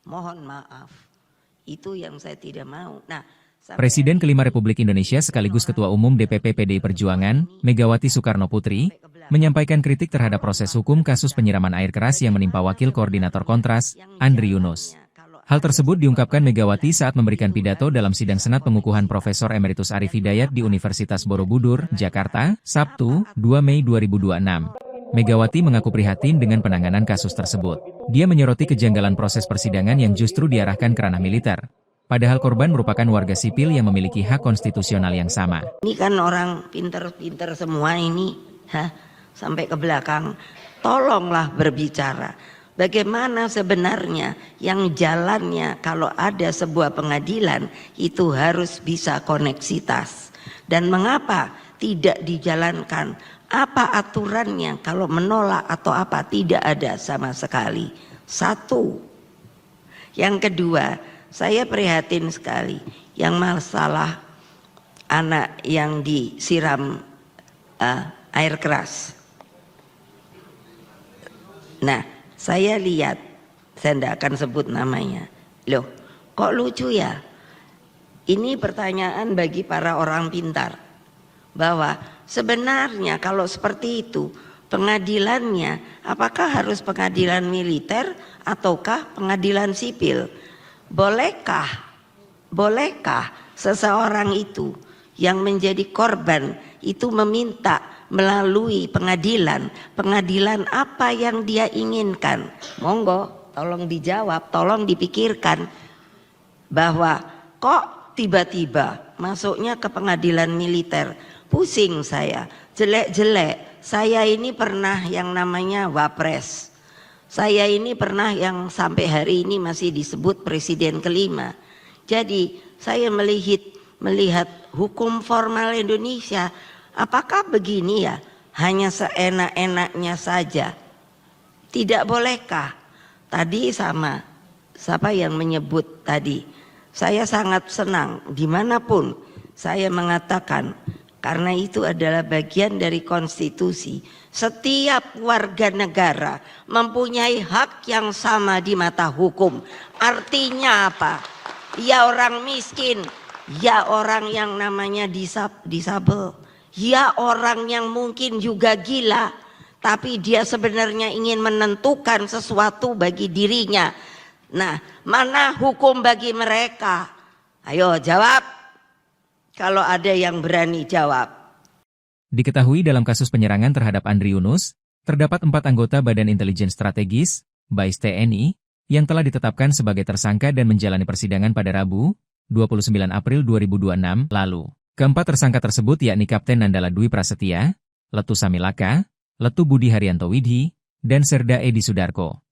Mohon maaf, itu yang saya tidak mau. Nah, Presiden kelima Republik Indonesia sekaligus Ketua Umum DPP PDI Perjuangan, Megawati Soekarno Putri, menyampaikan kritik terhadap proses hukum kasus penyiraman air keras yang menimpa Wakil Koordinator Kontras, Andri Yunus. Hal tersebut diungkapkan Megawati saat memberikan pidato dalam sidang Senat Pengukuhan Profesor Emeritus Arif Hidayat di Universitas Borobudur, Jakarta, Sabtu, 2 Mei 2026. Megawati mengaku prihatin dengan penanganan kasus tersebut. Dia menyoroti kejanggalan proses persidangan yang justru diarahkan ke ranah militer. Padahal korban merupakan warga sipil yang memiliki hak konstitusional yang sama. Ini kan orang pinter-pinter semua ini, sampai ke belakang. Tolonglah berbicara. Bagaimana sebenarnya yang jalannya kalau ada sebuah pengadilan itu harus bisa koneksitas. Dan mengapa tidak dijalankan? Apa aturannya kalau menolak atau apa? Tidak ada sama sekali. Satu. Yang kedua, saya prihatin sekali yang masalah anak yang disiram air keras. Nah, saya lihat, saya tidak akan sebut namanya. Loh, kok lucu ya? Ini pertanyaan bagi para orang pintar. Bahwa sebenarnya kalau seperti itu, pengadilannya apakah harus pengadilan militer ataukah pengadilan sipil? Bolehkah seseorang itu yang menjadi korban itu meminta melalui pengadilan apa yang dia inginkan? Monggo, tolong dijawab, tolong dipikirkan bahwa kok tiba-tiba masuknya ke pengadilan militer. Pusing saya, jelek-jelek. Saya ini pernah yang namanya wapres. Saya ini pernah yang sampai hari ini masih disebut presiden kelima. Jadi saya melihat hukum formal Indonesia, apakah begini ya? Hanya seenak-enaknya saja. Tidak bolehkah? Tadi sama, siapa yang menyebut tadi? Saya sangat senang dimanapun saya mengatakan, karena itu adalah bagian dari konstitusi. Setiap warga negara mempunyai hak yang sama di mata hukum. Artinya apa? Ya orang miskin, ya orang yang namanya disabel, ya orang yang mungkin juga gila, tapi dia sebenarnya ingin menentukan sesuatu bagi dirinya. Nah, mana hukum bagi mereka? Ayo jawab. Kalau ada yang berani jawab. Diketahui dalam kasus penyerangan terhadap Andri Yunus, terdapat 4 anggota Badan Intelijen Strategis, BAIS TNI, yang telah ditetapkan sebagai tersangka dan menjalani persidangan pada Rabu, 29 April 2026 lalu. Keempat tersangka tersebut yakni Kapten Nandala Dwi Prasetya, Letu Samilaka, Letu Budi Haryanto Widhi, dan Serda Edi Sudarko.